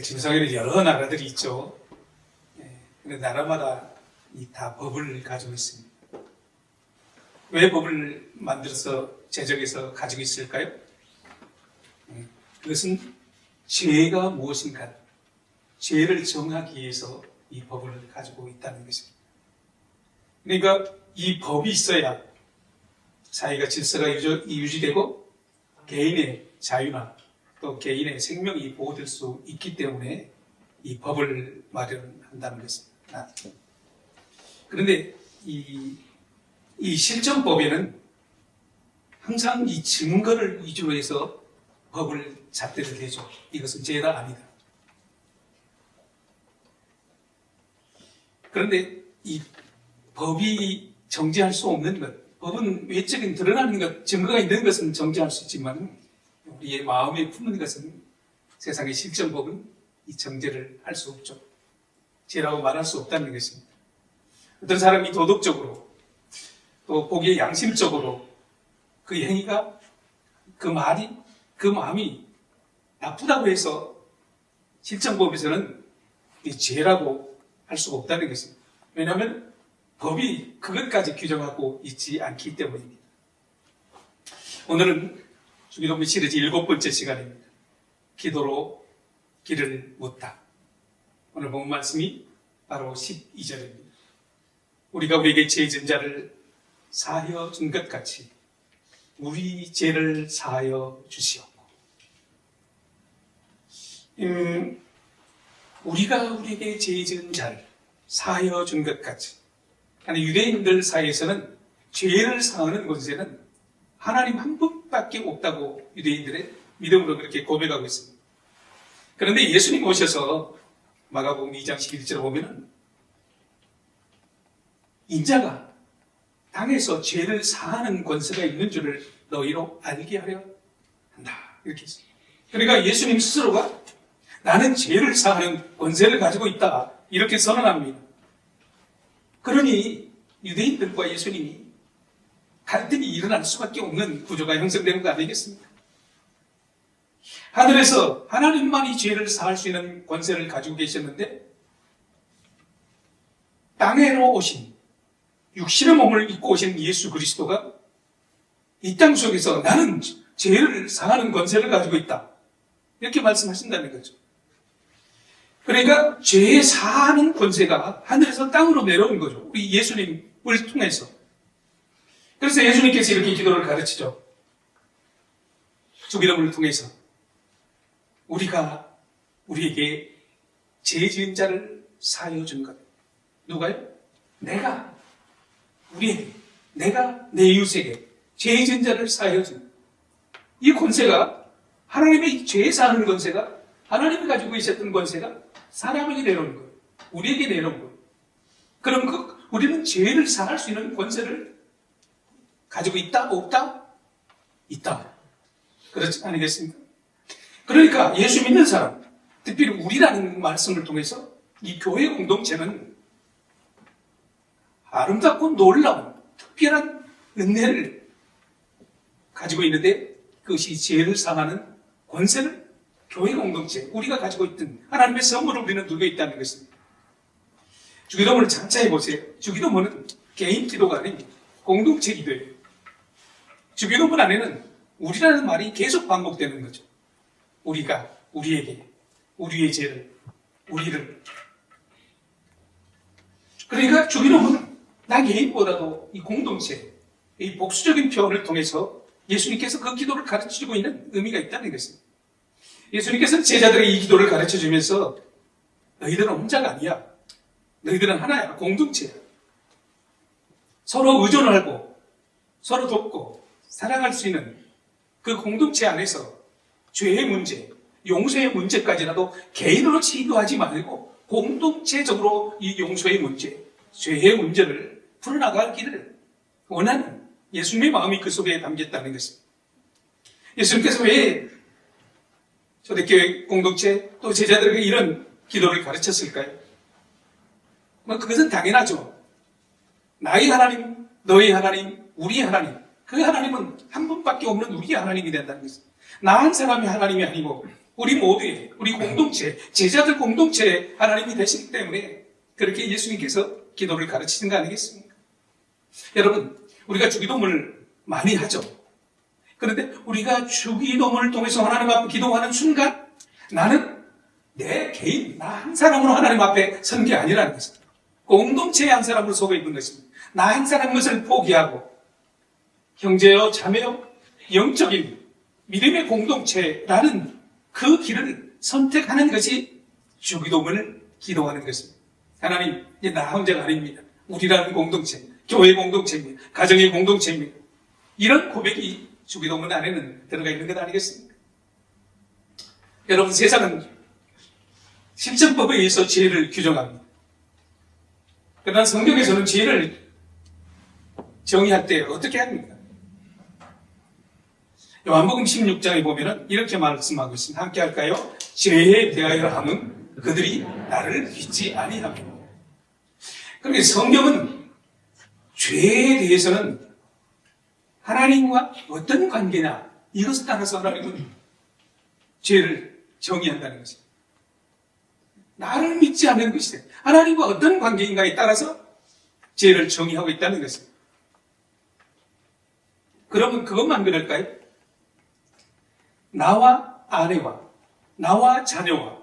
지구상에는 여러 나라들이 있죠. 근데 나라마다 다 법을 가지고 있습니다. 왜 법을 만들어서 제정해서 가지고 있을까요? 그것은 죄가 무엇인가, 죄를 정하기 위해서 이 법을 가지고 있다는 것입니다. 그러니까 이 법이 있어야 사회가 질서가 유지되고 개인의 자유나 또 개인의 생명이 보호될 수 있기 때문에 이 법을 마련한다는 것입니다. 그런데 이 실정법에는 항상 이 증거를 위주로 해서 법을 잣대를 대죠. 이것은 죄가 아니다. 그런데 이 법이 정죄할 수 없는 것, 법은 외적인 드러나는 것, 증거가 있는 것은 정죄할 수 있지만 우리의 마음에 품는 것은 세상의 실정법은 이 정죄를 할 수 없죠. 죄라고 말할 수 없다는 것입니다. 어떤 사람이 도덕적으로 또 보기에 양심적으로 그 행위가, 그 말이, 그 마음이 나쁘다고 해서 실정법에서는 이 죄라고 할 수가 없다는 것입니다. 왜냐하면 법이 그것까지 규정하고 있지 않기 때문입니다. 오늘은 주기도문 시리즈 7번째 시간입니다. 기도로 길을 묻다. 오늘 본 말씀이 바로 12절입니다. 우리가 우리에게 죄 지은 자를 사하여 준 것 같이 우리 죄를 사하여 주시옵고. 우리가 우리에게 죄 지은 자를 사하여 준 것 같이. 아니, 유대인들 사이에서는 죄를 사하는 권세는 하나님 한 분밖에 없다고 유대인들의 믿음으로 그렇게 고백하고 있습니다. 그런데 예수님 오셔서 마가복음 2장 11절에 보면은 인자가 땅에서 죄를 사하는 권세가 있는 줄을 너희로 알게 하려 한다. 이렇게 했습니다. 그러니까 예수님 스스로가 나는 죄를 사하는 권세를 가지고 있다. 이렇게 선언합니다. 그러니 유대인들과 예수님이 갈등이 일어날 수밖에 없는 구조가 형성되는 거 아니겠습니까? 하늘에서 하나님만이 죄를 사할 수 있는 권세를 가지고 계셨는데 땅에로 오신 육신의 몸을 입고 오신 예수 그리스도가 이 땅 속에서 나는 죄를 사하는 권세를 가지고 있다. 이렇게 말씀하신다는 거죠. 그러니까 죄 사하는 권세가 하늘에서 땅으로 내려온 거죠. 우리 예수님을 통해서. 그래서 예수님께서 이렇게 기도를 가르치죠. 주기도문을 통해서 우리가 우리에게 죄 지은 자를 사하여 준 것. 누가요? 내가 우리에게, 내가 내 이웃에게 죄 지은 자를 사하여 준 것. 이 권세가, 하나님의 죄 사하는 권세가, 하나님이 가지고 계셨던 권세가 사람에게 내려온 거예요. 우리에게 내려온 거예요. 그럼 우리는 죄를 사할 수 있는 권세를 가지고 있다? 없다? 있다. 그렇지 아니겠습니까? 그러니까 예수 믿는 사람, 특별히 우리라는 말씀을 통해서 이 교회 공동체는 아름답고 놀라운 특별한 은혜를 가지고 있는데 그것이 죄를 사하는 권세를 교회 공동체, 우리가 가지고 있던 하나님의 선물을 우리는 누리고 있다는 것입니다. 주기도문을 자세히 보세요. 주기도문은 개인 기도가 아닙니다. 공동체 기도예요. 주기도문 안에는 우리라는 말이 계속 반복되는 거죠. 우리가, 우리에게, 우리의 죄를, 우리를. 그러니까 주기도문은 나 개인보다도 이 공동체, 이 복수적인 표현을 통해서 예수님께서 그 기도를 가르치고 있는 의미가 있다는 것입니다. 예수님께서는 제자들에게 이 기도를 가르쳐주면서 너희들은 혼자가 아니야. 너희들은 하나야. 공동체야. 서로 의존하고 서로 돕고 사랑할 수 있는 그 공동체 안에서 죄의 문제, 용서의 문제까지라도 개인으로 치료하지 말고 공동체적으로 이 용서의 문제, 죄의 문제를 풀어나가기를 원하는 예수님의 마음이 그 속에 담겼다는 것입니다. 예수님께서 왜 초대교회 공동체 또 제자들에게 이런 기도를 가르쳤을까요? 그것은 당연하죠. 나의 하나님, 너의 하나님, 우리의 하나님. 그 하나님은 한 분밖에 없는 우리의 하나님이 된다는 것입니다. 나 한 사람이 하나님이 아니고 우리 모두의, 우리 공동체, 제자들 공동체의 하나님이 되시기 때문에 그렇게 예수님께서 기도를 가르치신 거 아니겠습니까? 여러분, 우리가 주기도문을 많이 하죠. 그런데 우리가 주기도문을 통해서 하나님 앞에 기도하는 순간 나는 내 개인, 나 한 사람으로 하나님 앞에 선 게 아니라는 것입니다. 공동체의 한 사람으로 속에 있는 것입니다. 나 한 사람 것을 포기하고 형제요, 자매요, 영적인 믿음의 공동체라는 그 길을 선택하는 것이 주기도문을 기도하는 것입니다. 하나님, 이제 나 혼자가 아닙니다. 우리라는 공동체, 교회 공동체입니다. 가정의 공동체입니다. 이런 고백이 주기도문 안에는 들어가 있는 것 아니겠습니까? 여러분, 세상은 실정법에 의해서 죄를 규정합니다. 그러나 성경에서는 죄를 정의할 때 어떻게 합니까? 요한복음 16장에 보면은 이렇게 말씀하고 있습니다. 함께 할까요? 죄에 대하여 함은 그들이 나를 믿지 아니하며. 그러니까 성경은 죄에 대해서는 하나님과 어떤 관계냐, 이것에 따라서 하나님은 죄를 정의한다는 것입니다. 나를 믿지 않는 것이다. 하나님과 어떤 관계인가에 따라서 죄를 정의하고 있다는 것입니다. 그러면 그것만 그럴까요? 나와 아내와, 나와 자녀와,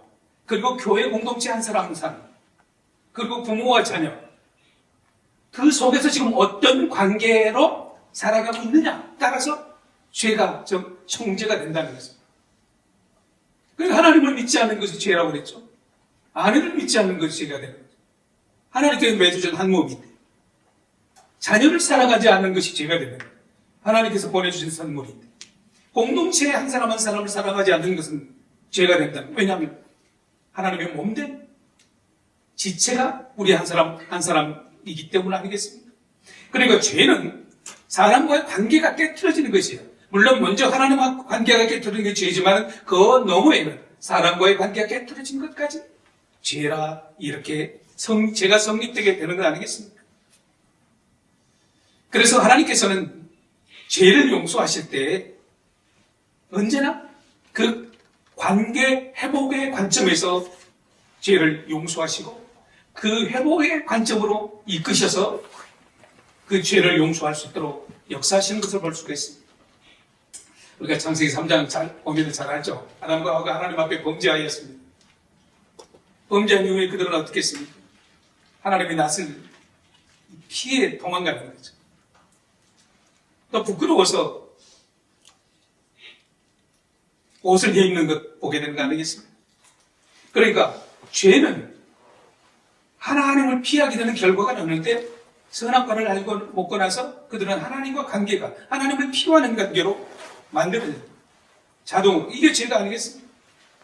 그리고 교회 공동체 한 사람 한 사람, 그리고 부모와 자녀, 그 속에서 지금 어떤 관계로 살아가고 있느냐 따라서 죄가 총재가 된다는 것입니다. 그러니까 하나님을 믿지 않는 것이 죄라고 그랬죠. 아내를 믿지 않는 것이 죄가 되는 거죠. 하나님께서 맺어준 한 몸인데 자녀를 사랑하지 않는 것이 죄가 되는 거예요. 하나님께서 보내주신 선물인데 공동체의 한 사람 한 사람을 사랑하지 않는 것은 죄가 된다는 거예요. 왜냐하면 하나님의 몸된 지체가 우리 한 사람 한 사람이기 때문 아니겠습니까? 그러니까 죄는 사람과의 관계가 깨트려지는 것이에요. 물론 먼저 하나님과 관계가 깨트려지는 게 죄지만 그 너머에는 사람과의 관계가 깨트려진 것까지 죄라 이렇게 죄가 성립되게 되는 거 아니겠습니까? 그래서 하나님께서는 죄를 용서하실 때 언제나 그 관계 회복의 관점에서 죄를 용서하시고 그 회복의 관점으로 이끄셔서 그 죄를 용서할 수 있도록 역사하시는 것을 볼 수가 있습니다. 우리가 창세기 3장 잘 보면 잘 알죠. 아담과 하와가 하나님 앞에 범죄하였습니다. 범죄한 이후에 그들은 어떻게 했습니까? 하나님의 낯을 피해 도망가는 거죠. 또 부끄러워서 옷을 입는 것 보게 되는 거 아니겠습니까? 그러니까 죄는 하나님을 피하게 되는 결과가 나는데 선악과를 알고 먹고 나서 그들은 하나님과 관계가 하나님을 피하는 관계로 만들어져요. 자동으로. 이게 죄가 아니겠습니까?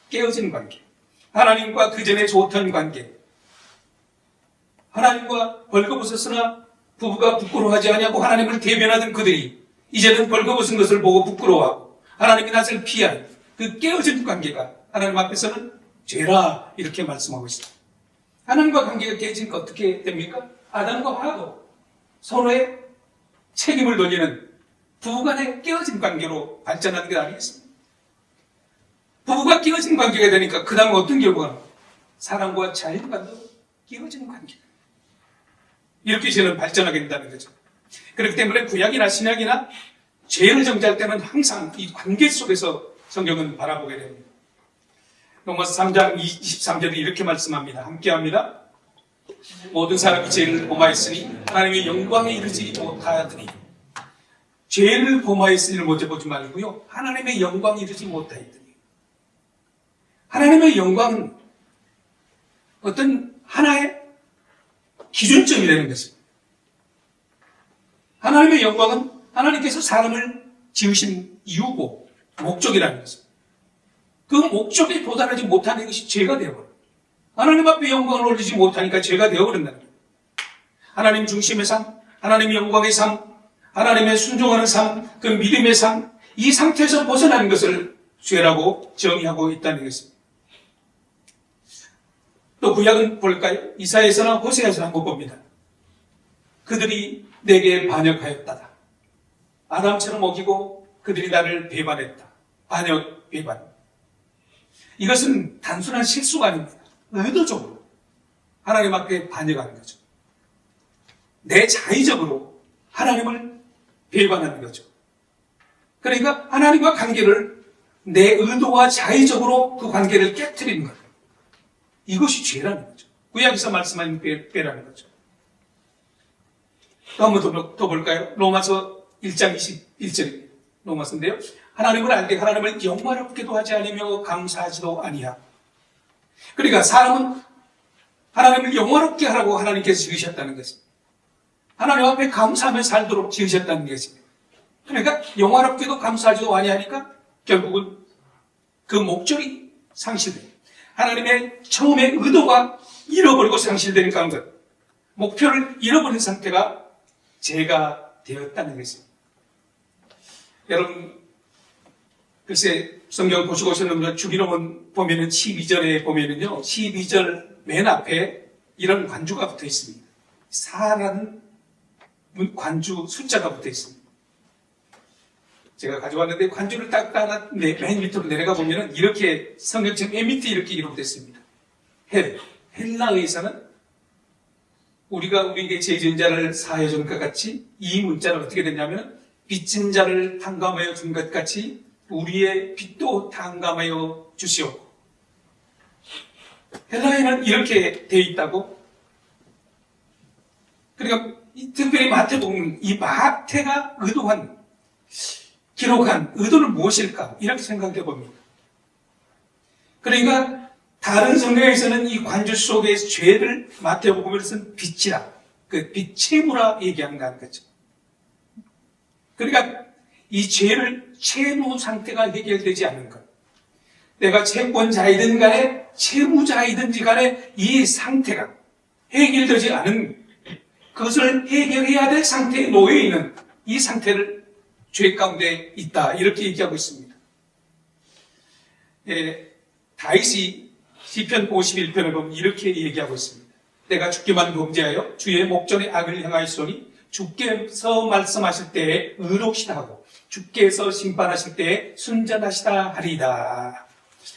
깨어진 관계. 하나님과 그 전에 좋던 관계. 하나님과 벌거벗었으나 부부가 부끄러워하지 않냐고 하나님을 대변하던 그들이 이제는 벌거벗은 것을 보고 부끄러워하고 하나님의 낯을 피한 그 깨어진 관계가 하나님 앞에서는 죄라 이렇게 말씀하고 있습니다. 하나님과 관계가 깨지니까 어떻게 됩니까? 아담과 하와도 서로의 책임을 돌리는 부부간의 깨어진 관계로 발전하는 게 아니겠습니까? 부부가 깨어진 관계가 되니까 그 다음에 어떤 결과가 나와요? 사람과 자연과도 깨어진 관계. 이렇게 죄는 발전하게 된다는 거죠. 그렇기 때문에 구약이나 신약이나 죄를 정죄할 때는 항상 이 관계 속에서 성경은 바라보게 됩니다. 로마서 3장 23절에 이렇게 말씀합니다. 함께합니다. 모든 사람이 죄를 범하였으니 하나님의 영광에 이르지 못하더니 죄를 범하였으니를 먼저 보지 말고요. 하나님의 영광에 이르지 못하였더니 하나님의 영광은 어떤 하나의 기준점이 되는 것입니다. 하나님의 영광은 하나님께서 사람을 지으신 이유고 목적이라는 것입니다. 그 목적에 도달하지 못하는 것이 죄가 되어버려요. 하나님 앞에 영광을 올리지 못하니까 죄가 되어버린다는 거예요. 하나님 중심의 삶, 하나님의 영광의 삶, 하나님의 순종하는 삶, 그 믿음의 삶, 이 상태에서 벗어나는 것을 죄라고 정의하고 있다는 것입니다. 또 구약은 볼까요? 이사야서나 호세아서 한번 봅니다. 그들이 내게 반역하였다. 아담처럼 어기고 그들이 나를 배반했다. 반역, 배반. 이것은 단순한 실수가 아닙니다. 의도적으로 하나님 앞에 반역하는 거죠. 내 자의적으로 하나님을 배반하는 거죠. 그러니까 하나님과 관계를 내 의도와 자의적으로 그 관계를 깨트리는 거예요. 이것이 죄라는 거죠. 구약에서 말씀하는 죄라는 거죠. 또 한 번 더 볼까요? 로마서 1장 21절입니다. 로마서인데요. 하나님을 알되 하나님을 영화롭게도 하지 않으며 감사하지도 아니하. 그러니까 사람은 하나님을 영화롭게 하라고 하나님께서 지으셨다는 것입니다. 하나님 앞에 감사하며 살도록 지으셨다는 것입니다. 그러니까 영화롭게도 감사하지도 아니하니까 결국은 그 목적이 상실돼요. 하나님의 처음의 의도가 잃어버리고 상실되는 가운데 목표를 잃어버린 상태가 죄가 되었다는 것입니다. 여러분, 글쎄 성경 보시고 오셨는 주기도문 보면은 12절에 보면은요, 12절 맨 앞에 이런 관주가 붙어 있습니다. 4라는 관주 숫자가 붙어 있습니다. 제가 가져왔는데 관주를 딱 따놨는데 맨 밑으로 내려가 보면은 이렇게 성경책 맨 밑에 이렇게 기록되어 있습니다. 헬라어에서는 우리가 우리에게 죄 지은 자를 사하여 준 것 같이 이 문자는 어떻게 되냐면 빚진 자를 탕감하여 준 것 같이 우리의 빚도 탕감하여 주시오. 헬라어에는 이렇게 되어 있다고. 그러니까 특별히 마태복음, 이 마태가 기록한 의도는 무엇일까? 이렇게 생각해 봅니다. 그러니까 다른 성경에서는 이 관주 속의 죄를 마태복음에서는 빚이라, 그 빚 채무라 얘기한다는 거죠. 그러니까 이 죄를 채무 상태가 해결되지 않는 것. 내가 채권자이든 간에 채무자이든지 간에 이 상태가 해결되지 않은 그것을 해결해야 될 상태에 놓여 있는 이 상태를 죄 가운데 있다. 이렇게 얘기하고 있습니다. 다윗이 시편 51편을 보면 이렇게 얘기하고 있습니다. 내가 주께만 범죄하여 주의 목전에 악을 행하였으니 주께서 말씀하실 때에 의롭시다 하고 주께서 심판하실 때에 순전하시다 하리이다.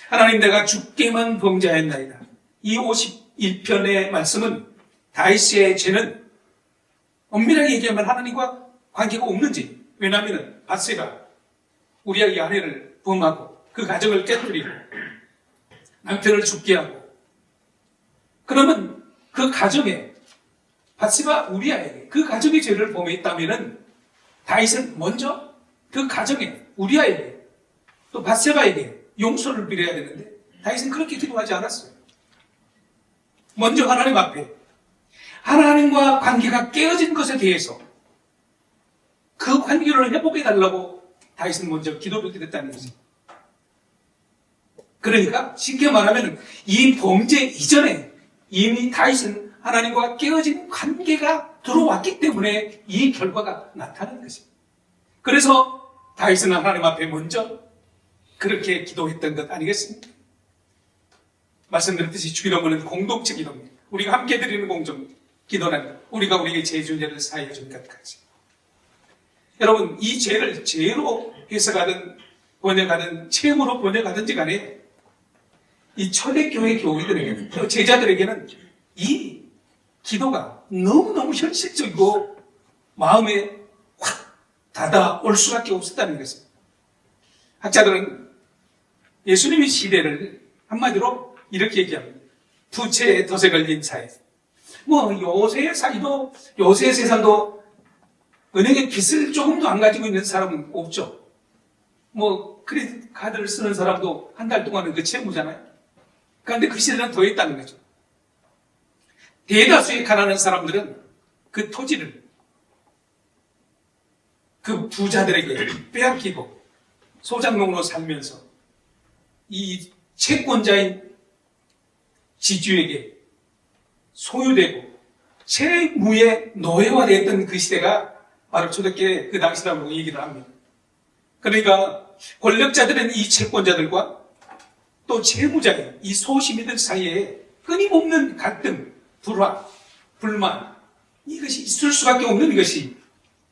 하나님, 내가 주께만 범죄하였나이다. 이 51편의 말씀은 다윗의 죄는 엄밀하게 얘기하면 하나님과 관계가 없는지, 왜냐하면 밧세바 우리의 아내를 범하고 그 가정을 깨뜨리고 남편을 죽게 하고, 그러면 그 가정에 밧세바 우리아에게 그 가정의 죄를 범했다면은 다윗은 먼저 그 가정에 우리아에게 또 밧세바에게 용서를 빌어야 되는데 다윗은 그렇게 기도하지 않았어요. 먼저 하나님 앞에 하나님과 관계가 깨어진 것에 대해서 그 관계를 회복해달라고 다윗은 먼저 기도를 드렸다는 거죠. 그러니까 쉽게 말하면 이 범죄 이전에 이미 다윗은 하나님과 깨어진 관계가 들어왔기 때문에 이 결과가 나타나는 것입니다. 그래서 다윗은 하나님 앞에 먼저 그렇게 기도했던 것 아니겠습니까? 말씀드렸듯이 주기도문은 공동체 기도입니다. 우리가 함께 드리는 공동 기도는 우리가 우리에게 죄 지은 죄를 사하여 준 것까지. 여러분, 이 죄를 죄로 해석하든 번역하든 채무로 번역하든지 간에 이 초대교회 교우들에게는, 제자들에게는 이 기도가 너무너무 현실적이고 마음에 확 닫아올 수밖에 없었다는 것입니다. 학자들은 예수님의 시대를 한마디로 이렇게 얘기합니다. 부채에 덫에 걸린 사회. 요새 사기도, 요새 세상도 은행에 빚을 조금도 안 가지고 있는 사람은 없죠. 크레딧 카드를 쓰는 사람도 한 달 동안은 그 채무잖아요. 그런데 그 시대는 더 있다는 거죠. 대다수의 가난한 사람들은 그 토지를 그 부자들에게 빼앗기고 소장농으로 살면서 이 채권자인 지주에게 소유되고 채무의 노예화되었던 그 시대가 바로 초대교회 그 당시라고 얘기를 합니다. 그러니까 권력자들은 이 채권자들과 또 채무자인 이 소시민들 사이에 끊임없는 갈등, 불화, 불만, 이것이 있을 수밖에 없는 것이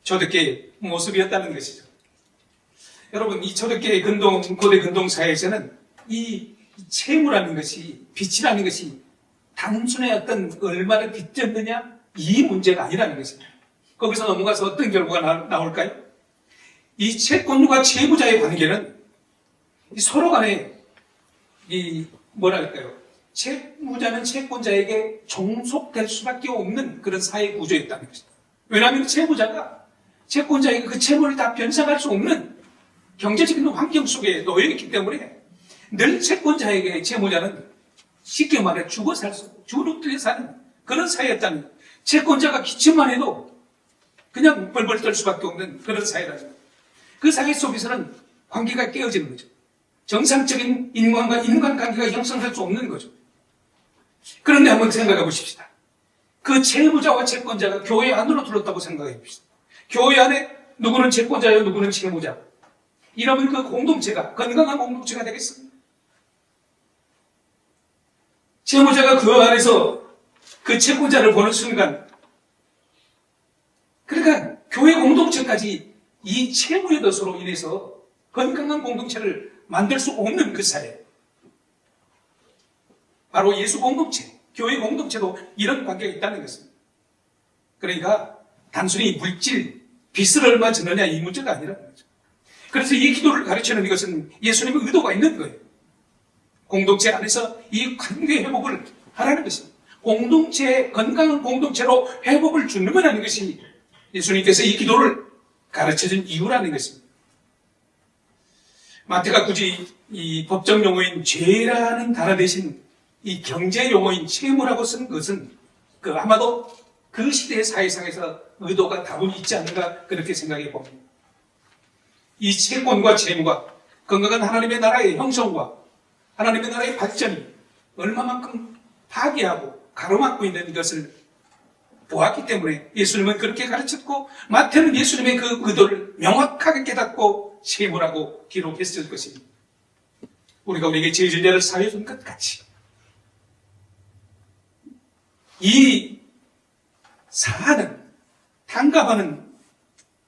초대교회의 모습이었다는 것이죠. 여러분, 이 초대교회 고대 근동 사회에서는 이 채무라는 것이, 빚이라는 것이 단순히 어떤 얼마를 빚졌느냐 이 문제가 아니라는 것입니다. 거기서 넘어가서 어떤 결과가 나올까요? 이 채권과 채무자의 관계는 서로 간에 뭐랄까요? 채무자는 채권자에게 종속될 수밖에 없는 그런 사회 구조였다는 것입니다. 왜냐하면 채무자가 채권자에게 그 채무를 다 변상할 수 없는 경제적인 환경 속에 놓여 있기 때문에 늘 채권자에게 채무자는 쉽게 말해 죽어 주눅들려 사는 그런 사회였다는 거예요. 채권자가 기침만 해도 그냥 벌벌 떨 수밖에 없는 그런 사회라는 거예요. 그 사회 속에서는 관계가 깨어지는 거죠. 정상적인 인간과 인간관계가 형성될 수 없는 거죠. 그런데 한번 생각해 보십시다. 그 채무자와 채권자가 교회 안으로 들어왔다고 생각해 봅시다. 교회 안에 누구는 채권자요, 누구는 채무자. 이러면 그 공동체가 건강한 공동체가 되겠습니다. 채무자가 그 안에서 그 채권자를 보는 순간, 그러니까 교회 공동체까지 이 채무의 덫으로 인해서 건강한 공동체를 만들 수 없는 그 사회. 바로 예수 공동체, 교회 공동체도 이런 관계가 있다는 것입니다. 그러니까 단순히 물질, 빚을 얼마 졌느냐 이 문제가 아니라는 거죠. 그래서 이 기도를 가르치는 이것은 예수님의 의도가 있는 거예요. 공동체 안에서 이 관계 회복을 하라는 것입니다. 건강한 공동체로 회복을 주는 거라는 것이 예수님께서 이 기도를 가르쳐준 이유라는 것입니다. 마태가 굳이 이 법정 용어인 죄라는 단어 대신 이 경제 용어인 채무라고 쓴 것은 아마도 그 시대의 사회상에서 의도가 다분히 있지 않는가 그렇게 생각해 봅니다. 이 채권과 채무가 건강한 하나님의 나라의 형성과 하나님의 나라의 발전이 얼마만큼 파괴하고 가로막고 있는 것을 보았기 때문에 예수님은 그렇게 가르쳤고 마태는 예수님의 그 의도를 명확하게 깨닫고 채무라고 기록했을 것입니다. 우리가 우리에게 제자를 사여준 것 같이 이 사하는 탕감하는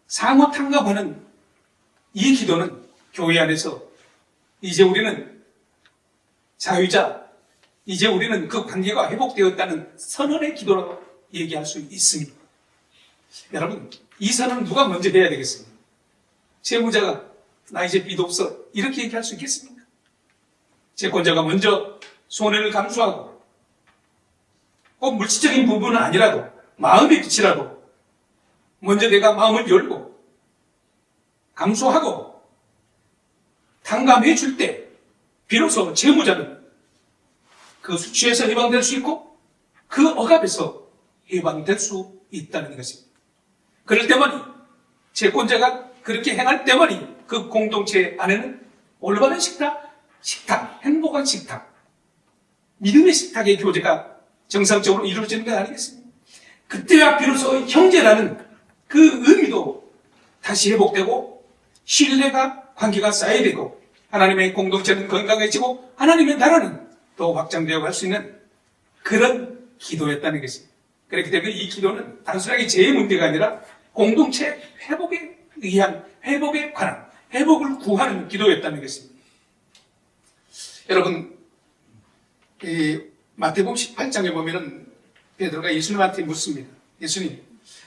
상호 탕감하는 이 기도는 교회 안에서 이제 우리는 자유자, 이제 우리는 그 관계가 회복되었다는 선언의 기도라고 얘기할 수 있습니다. 여러분, 이 선언은 누가 먼저 해야 되겠습니까? 채무자가 나 이제 빚 없어 이렇게 얘기할 수 있겠습니까? 채권자가 먼저 손해를 감수하고 꼭 물질적인 부분은 아니라도 마음의 빛이라도 먼저 내가 마음을 열고 감수하고 탕감해 줄 때 비로소 채무자는 그 수치에서 해방될 수 있고 그 억압에서 해방될 수 있다는 것입니다. 그럴 때만이 채권자가 그렇게 행할 때만이 그 공동체 안에는 올바른 식탁, 행복한 식탁, 믿음의 식탁의 교제가 정상적으로 이루어지는 것 아니겠습니까? 그때야 비로소 형제라는 그 의미도 다시 회복되고 신뢰가 관계가 쌓여되고 하나님의 공동체는 건강해지고 하나님의 나라는 더 확장되어 갈 수 있는 그런 기도였다는 것입니다. 그렇기 때문에 이 기도는 단순하게 제 문제가 아니라 공동체 회복에 의한 회복에 관한 회복을 구하는 기도였다는 것입니다. 여러분, 마태복음 18장에 보면은 베드로가 예수님한테 묻습니다. 예수님,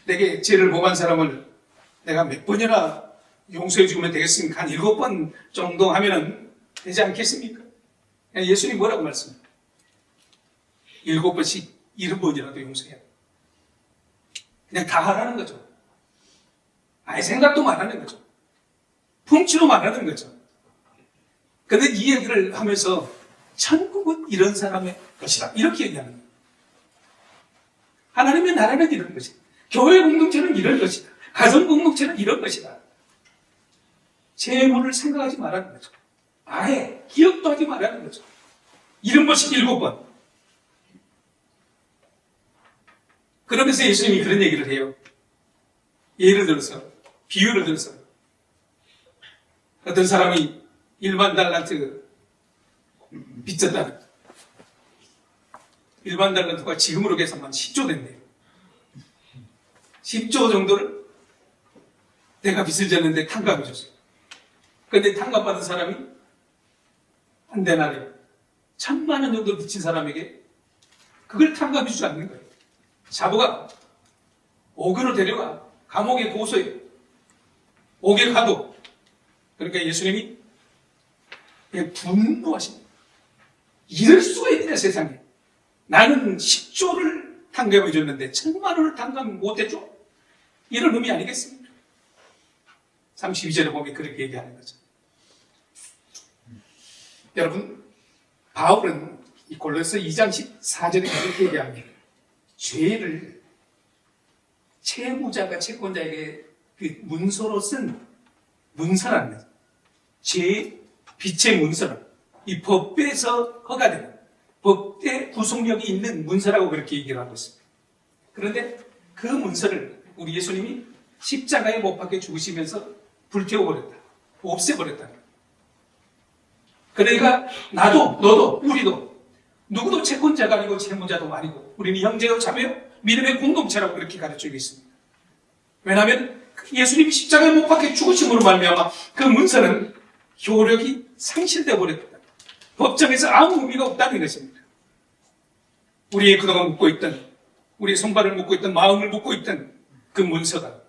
내게 죄를 범한 사람을 내가 몇 번이나 용서해 주면 되겠습니까? 한 7번 정도 하면은 되지 않겠습니까? 예수님 뭐라고 말씀해요? 7번씩 70번이라도 용서해야 돼요. 그냥 다 하라는 거죠. 아예 생각도 말하는 거죠. 풍치로 말하는 거죠. 그런데 이 얘기를 하면서 천국은 이런 사람의 것이다. 이렇게 얘기하는 거예요. 하나님의 나라는 이런 것이다. 교회 공동체는 이런 것이다. 가정 공동체는 이런 것이다. 재물을 생각하지 말라는 거죠. 아예 기억도 하지 말라는 거죠. 70번씩 7번. 그러면서 예수님이 그런 얘기를 해요. 예를 들어서, 비유를 들어서 어떤 사람이 1만 달란트 빚졌다. 1만 달란트가 지금으로 계산하면 10조 된대요. 10조 정도를 내가 빚을 졌는데 탕감해 줬어요. 그런데 탕감받은 사람이 한 데나리, 1,000만 원 정도 빚진 사람에게 그걸 탕감해 주지 않는 거예요. 사부가 5개로 데려가 감옥에 고소해요. 5개 가도. 그러니까 예수님이 분노하십니다. 이럴 수가 있느냐 세상에. 나는 10조를 탕감해 줬는데 1,000만 원을 탕감 못 해줘? 이런 의미 아니겠습니까? 32절에 보면 그렇게 얘기하는 거죠. 여러분, 바울은 이 골로새 2장 14절에 그렇게 얘기합니다. 죄를 채무자가 채권자에게 그 문서로 쓴 문서라는 거죠. 죄, 빛의 문서는 이 법에서 허가되는 법의 구속력이 있는 문서라고 그렇게 얘기를 하고 있습니다. 그런데 그 문서를 우리 예수님이 십자가에 못 박혀 죽으시면서 불태워버렸다. 없애버렸다. 그러니까 나도 너도 우리도 누구도 채권자가 아니고 채무자도 아니고 우리는 형제요 자매요 믿음의 공동체라고 그렇게 가르치고 있습니다. 왜냐하면 예수님이 십자가에 못 박혀 죽으심으로 말미암아 그 문서는 효력이 상실되어 버렸다. 법정에서 아무 의미가 없다는 것입니다. 우리의 그동안 묻고 있던 우리의 손발을 묻고 있던 마음을 묻고 있던 그 문서가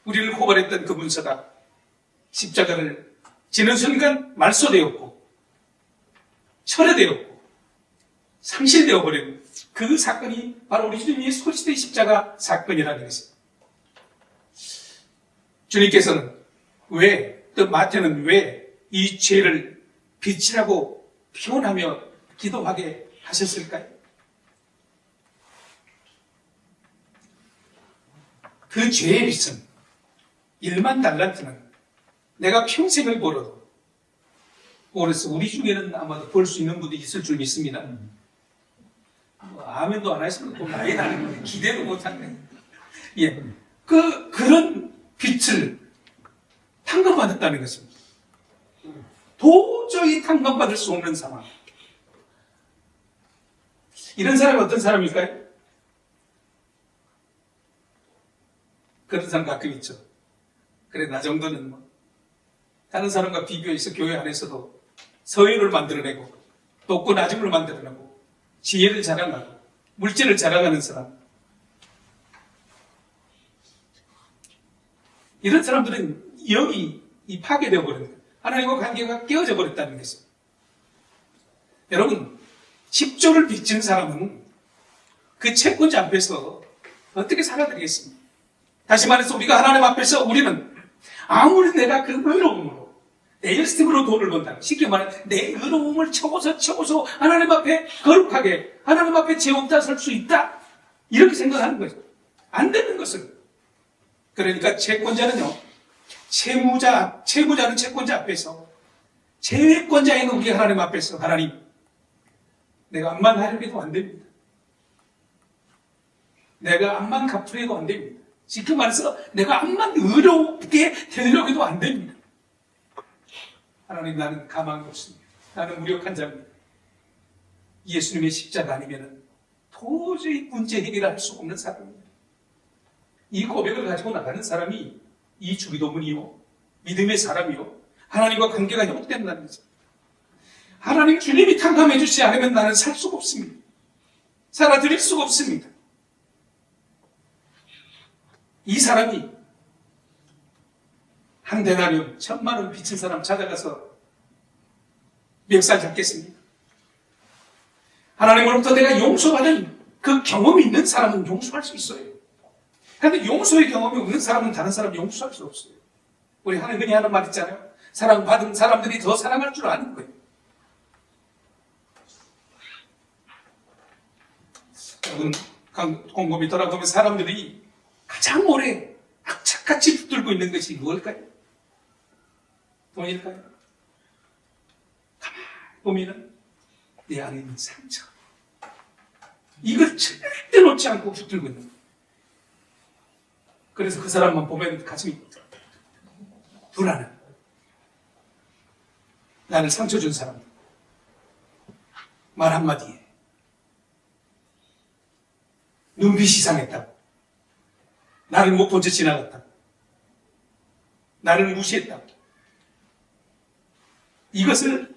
우리를 고발했던 그 문서가 십자가를 지는 순간 말소되었고 철회되었고 상실되어 버린 그 사건이 바로 우리 주님 예수 그리스도의 십자가 사건이라는 것입니다. 주님께서는 또 마태는 왜 이 죄를 빛이라고 표현하며 기도하게 하셨을까요? 그 죄의 빛은 1만 달란트는 내가 평생을 벌어도 그래서 우리 중에는 아마도 벌 수 있는 분도 있을 줄 믿습니다. 아멘도 안 하시면 또 나이 나는 기대도 못하네. 예. 그런 빛을 탕감받았다는 것입니다. 도저히 탕감받을 수 없는 상황. 이런 사람이 어떤 사람일까요? 그런 사람 가끔 있죠. 그래, 나 정도는 다른 사람과 비교해서 교회 안에서도 서열을 만들어내고, 높고 낮음을 만들어내고, 지혜를 자랑하고, 물질을 자랑하는 사람. 이런 사람들은 영이 파괴되어 버리는 거예요. 하나님과 관계가 깨어져 버렸다는 것입니다. 여러분, 10조를 빚진 사람은 그 채권자 앞에서 어떻게 살아드리겠습니까? 다시 말해서 우리가 하나님 앞에서 우리는 아무리 내가 그 의로움으로 내 열심으로 돈을 번다. 쉽게 말해 내 의로움을 채워서 하나님 앞에 거룩하게 하나님 앞에 죄 없다 설 수 있다. 이렇게 생각하는 거죠. 안 되는 것은. 그러니까 채권자는요. 채무자는 채권자 앞에서 채권자인 우리 하나님 앞에서 하나님 내가 암만 하려고 안 됩니다. 내가 암만 갚으려고 안 됩니다. 쉽게 말해서 내가 암만 의롭게 되려고 해도 안 됩니다. 하나님 나는 가망이 없습니다. 나는 무력한 자입니다. 예수님의 십자가 아니면 도저히 문제 해결할 수 없는 사람입니다. 이 고백을 가지고 나가는 사람이 이 주기도문이요 믿음의 사람이요 하나님과 관계가 회복된다는 거죠. 하나님 주님이 탕감해 주시지 않으면 나는 살 수가 없습니다. 살아드릴 수가 없습니다. 이 사람이 한 데나리온 1,000만 원 빚진 사람 찾아가서 멱살 잡겠습니다. 하나님으로부터 내가 용서받은 그 경험이 있는 사람은 용서할 수 있어요. 그런데 용서의 경험이 없는 사람은 다른 사람 용서할 수 없어요. 우리 하나님이 하는 말 있잖아요. 사랑받은 사람들이 더 사랑할 줄 아는 거예요. 여러분, 곰곰이 돌아보면 사람들이 가장 오래 악착같이 붙들고 있는 것이 무엇일까요? 돈일까요? 가만히 보면은 내 안에 있는 상처. 이걸 절대 놓지 않고 붙들고 있는 거예요. 그래서 그 사람만 보면 가슴이 불안해. 나를 상처 준 사람. 말 한마디에 눈빛이 이상했다고. 나를 못 본 채 지나갔다고. 나를 무시했다고. 이것을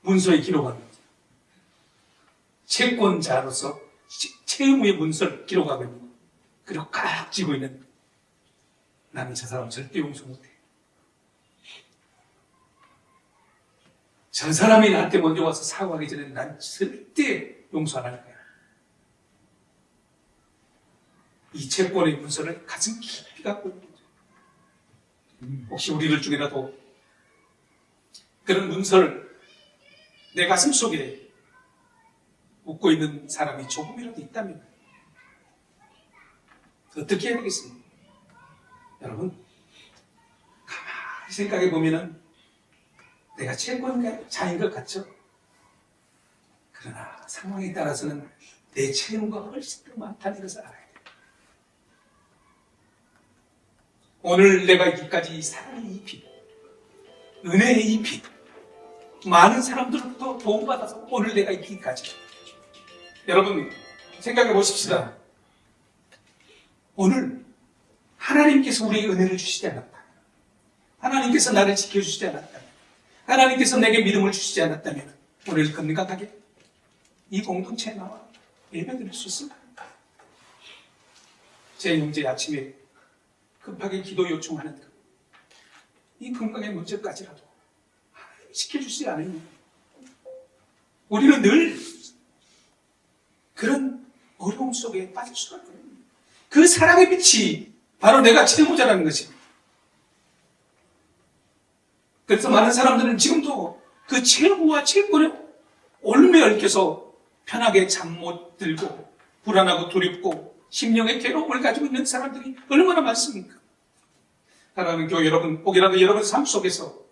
문서에 기록합니다. 채권자로서 채무의 문서를 기록하고 있는 거. 그리고 깍 쥐고 있는 나는 저 사람 절대 용서 못해. 저 사람이 나한테 먼저 와서 사과하기 전에 난 절대 용서 안 할 거야. 이 채권의 문서를 가슴 깊이 갖고 있는 거죠. 혹시 우리들 중에라도 그런 문서를 내 가슴 속에 묻고 있는 사람이 조금이라도 있다면 어떻게 해야 되겠습니까? 여러분, 가만히 생각해 보면은 내가 채권자인 것 같죠? 그러나 상황에 따라서는 내 채무가 훨씬 더 많다는 것을 알아야 돼요. 오늘 내가 여기까지 사랑의 잎이, 은혜의 잎이, 많은 사람들로부터 도움받아서 오늘 내가 여기까지. 여러분, 생각해 보십시다. 오늘 하나님께서 우리에게 은혜를 주시지 않았다. 하나님께서 나를 지켜주시지 않았다. 하나님께서 내게 믿음을 주시지 않았다면 오늘 건강하게 이 공동체에 나와 예배드릴 수 있습니다. 제 형제 아침에 급하게 기도 요청하는 이 건강의 문제까지라도 하나님이 지켜주시지 않으면 우리는 늘 그런 어려움 속에 빠질 수가 있거든요. 그 사랑의 빛이 바로 내가 채무자라는 것입니다. 그래서 많은 사람들은 지금도 그 채무와 채권에 올매 얽혀서 편하게 잠 못 들고 불안하고 두렵고 심령의 괴로움을 가지고 있는 사람들이 얼마나 많습니까? 사랑하는 교회 여러분, 혹여라도 여러분 삶 속에서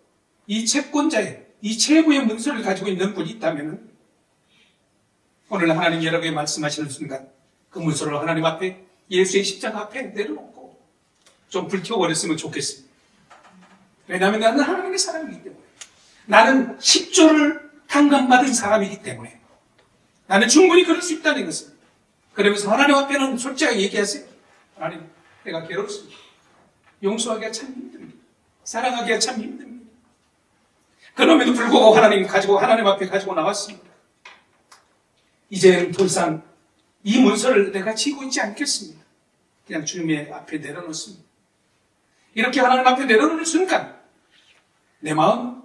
이 채권자의, 이 채무의 문서를 가지고 있는 분이 있다면 오늘 하나님 여러분에게 말씀하시는 순간 그 문서를 하나님 앞에 예수의 십자가 앞에 내려놓고 좀 불태워버렸으면 좋겠습니다. 왜냐하면 나는 하나님의 사람이기 때문에, 나는 10조를 탕감받은 사람이기 때문에 나는 충분히 그럴 수 있다는 것입니다. 그러면서 하나님 앞에는 솔직하게 얘기하세요. 하나님, 내가 괴롭습니다. 용서하기가 참 힘듭니다. 사랑하기가 참 힘듭니다. 그럼에도 불구하고 하나님 앞에 가지고 나왔습니다. 이제는 더 이상 이 문서를 내가 쥐고 있지 않겠습니다. 그냥 주님의 앞에 내려놓습니다. 이렇게 하나님 앞에 내려놓는 순간 내 마음,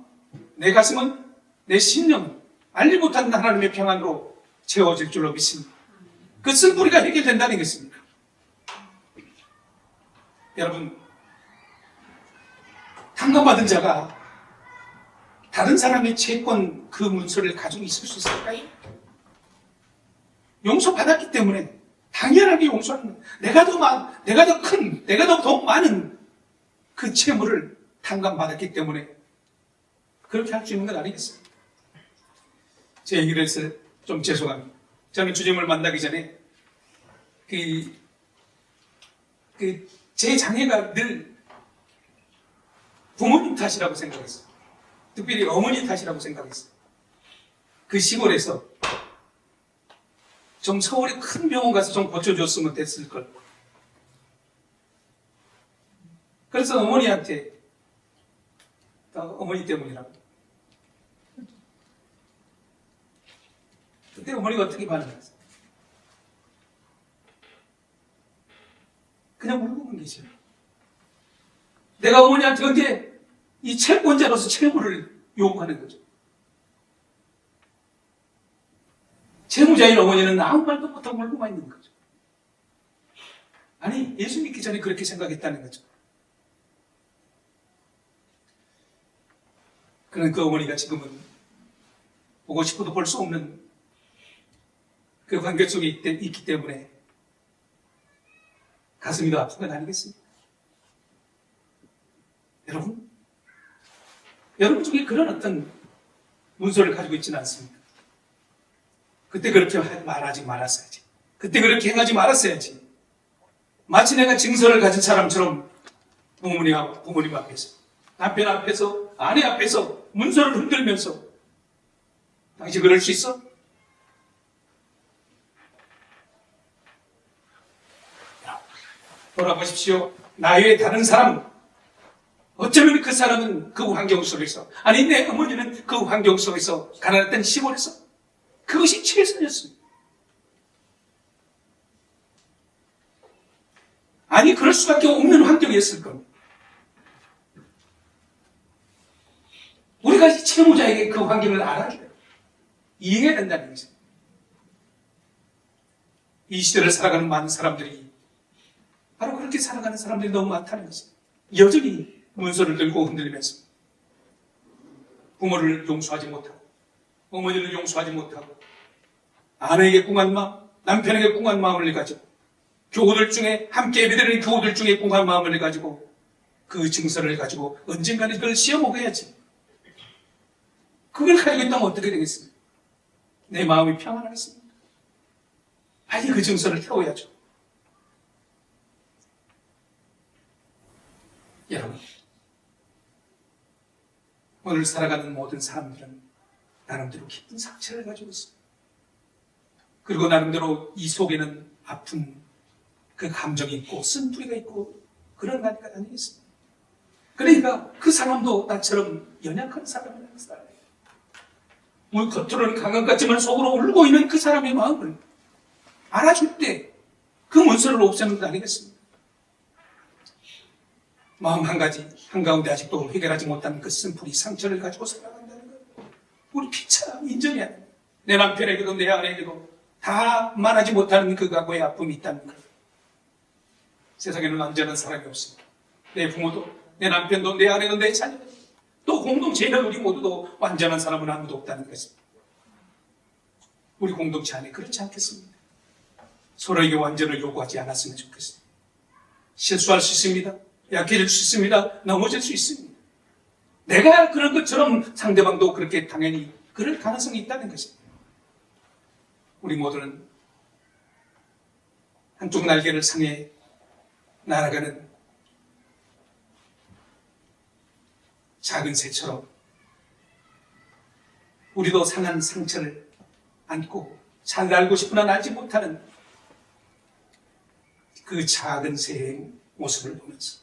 내 가슴은, 내 심령은 알지 못한 하나님의 평안으로 채워질 줄로 믿습니다. 그 쓴뿌리가 해결된다는 것입니다. 여러분, 탕감받은 자가 다른 사람의 채권 그 문서를 가지고 있을 수 있을까요? 용서받았기 때문에 당연하게 용서하는, 내가 더 많은 그 채무를 탕감받았기 때문에 그렇게 할 수 있는 건 아니겠어요? 제 얘기를 해서 좀 죄송합니다. 저는 주님을 만나기 전에 제 장애가 늘 부모님 탓이라고 생각했어요. 특별히 어머니 탓이라고 생각했어요. 그 시골에서 좀 서울에 큰 병원 가서 좀 고쳐줬으면 됐을 걸. 그래서 어머니한테 어머니 때문이라고. 그때 어머니가 어떻게 반응했어요? 그냥 울고만 계세요. 내가 어머니한테 언제 이 채권자로서 채무를 요구하는 거죠. 채무자인 어머니는 아무 말도 못하고 울고만 있는 거죠. 아니, 예수 믿기 전에 그렇게 생각했다는 거죠. 그런 그 어머니가 지금은 보고 싶어도 볼 수 없는 그 관계 속에 있기 때문에 가슴이 더 아픈 건 아니겠습니까? 여러분 중에 그런 어떤 문서를 가지고 있지는 않습니까? 그때 그렇게 말하지 말았어야지. 그때 그렇게 행하지 말았어야지. 마치 내가 증서를 가진 사람처럼 부모님 앞에서, 남편 앞에서, 아내 앞에서 문서를 흔들면서 당신 그럴 수 있어? 돌아보십시오. 나 외에 다른 사람, 어쩌면 그 사람은 그 환경 속에서, 아니 내 어머니는 그 환경 속에서 가난했던 시골에서 그것이 최선이었습니다. 아니, 그럴 수밖에 없는 환경이었을 겁니다. 우리가 이 채무자에게 그 환경을 알아줘야 돼요. 이해해야 된다는 거죠. 이 시대를 살아가는 많은 사람들이 바로 그렇게 살아가는 사람들이 너무 많다는 거죠. 여전히 문서를 들고 흔들리면서 부모를 용서하지 못하고 어머니를 용서하지 못하고 아내에게 꿍한 마음, 남편에게 꿍한 마음을 가지고 교우들 중에 함께 예배드리는 교우들 중에 꿍한 마음을 가지고 그 증서를 가지고 언젠가는 그걸 씌워 먹어야지. 그걸 가지고 있다면 어떻게 되겠습니까? 내 마음이 평안하겠습니까? 빨리 그 증서를 태워야죠. 여러분, 오늘 살아가는 모든 사람들은 나름대로 깊은 상처를 가지고 있습니다. 그리고 나름대로 이 속에는 아픈 그 감정이 있고 쓴뿌리가 있고 그런 나이가 아니겠습니까? 그러니까 그 사람도 나처럼 연약한 사람이라는 사람이에요. 우리 겉으로는 강한 것 같지만 속으로 울고 있는 그 사람의 마음을 알아줄 때 그 문서를 없애는 것 아니겠습니까? 마음 한 가지 한가운데 아직도 해결하지 못한 그 쓴뿌리 상처를 가지고 살아간다는 거예요. 우리 피차 인정해야 돼요. 내 남편에게도 내 아내에게도 다 말하지 못하는 그 과거의 아픔이 있다는 거예요. 세상에는 완전한 사람이 없습니다. 내 부모도 내 남편도 내 아내도 내 자녀도 또 공동체에는 우리 모두도 완전한 사람은 아무도 없다는 것입니다. 우리 공동체 안에 그렇지 않겠습니다. 서로에게 완전을 요구하지 않았으면 좋겠습니다. 실수할 수 있습니다. 약해질 수 있습니다. 넘어질 수 있습니다. 내가 그런 것처럼 상대방도 그렇게 당연히 그럴 가능성이 있다는 것입니다. 우리 모두는 한쪽 날개를 상해 날아가는 작은 새처럼 우리도 상한 상처를 안고 잘 날고 싶으나 날지 못하는 그 작은 새의 모습을 보면서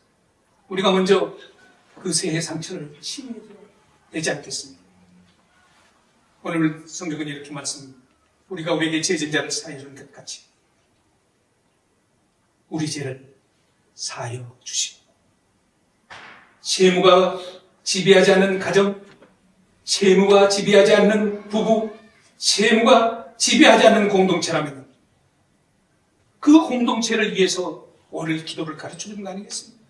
우리가 먼저 그 새의 상처를 치유해야 되지 않겠습니까? 오늘 성경은 이렇게 말씀합니다. 우리가 우리에게 죄진 자를 사하여 준 것 같이 우리 죄를 사하여 주시고 채무가 지배하지 않는 가정, 채무가 지배하지 않는 부부, 채무가 지배하지 않는 공동체라면 그 공동체를 위해서 오늘 기도를 가르쳐주는 거 아니겠습니까?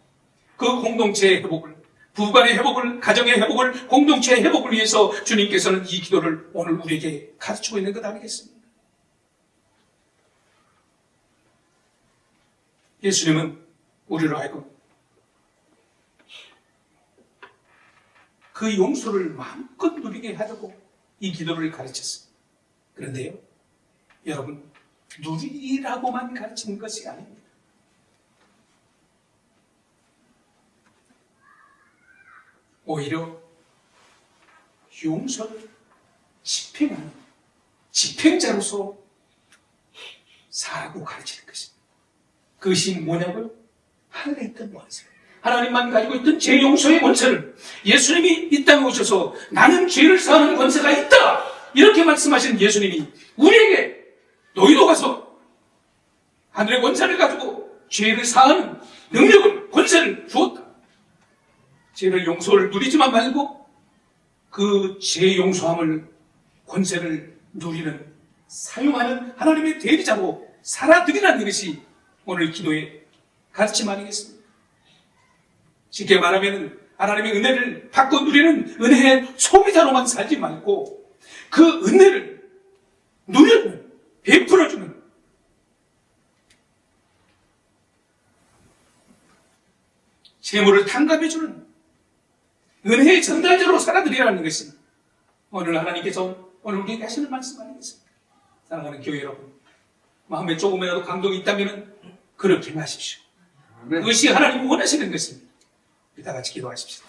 그 공동체의 회복을, 부부간의 회복을, 가정의 회복을, 공동체의 회복을 위해서 주님께서는 이 기도를 오늘 우리에게 가르치고 있는 것 아니겠습니까? 예수님은 우리로 하여금 그 용서를 마음껏 누리게 하려고 이 기도를 가르쳤습니다. 그런데요, 여러분, 누리라고만 가르치는 것이 아닙니다. 오히려 용서를 집행하는 집행자로서 살라고 가르치는 것입니다. 그것이 뭐냐고요? 하늘에 있던 원세, 하나님만 가지고 있던 죄 용서의 권세를 예수님이 이 땅에 오셔서 나는 죄를 사하는 권세가 있다 이렇게 말씀하신 예수님이 우리에게 너희도 가서 하늘의 권세를 가지고 죄를 사하는 능력을, 권세를 주었다. 죄를 용서를 누리지만 말고 그 죄 용서함을, 권세를 누리는, 사용하는 하나님의 대리자로 살아드리라는 것이 오늘 기도의 가르침 아니겠습니까? 쉽게 말하면 하나님의 은혜를 받고 누리는 은혜의 소비자로만 살지 말고 그 은혜를 누려주는, 베풀어주는 재물을 탕감해주는 은혜의 전달자로 살아드리라는 것입니다. 오늘 하나님께서 오늘 우리에게 하시는 말씀 아니겠습니까? 사랑하는 교회 여러분, 마음에 조금이라도 감동이 있다면 그렇게 하십시오. 그것이 하나님이 원하시는 것입니다. 우리 다 같이 기도하십시오.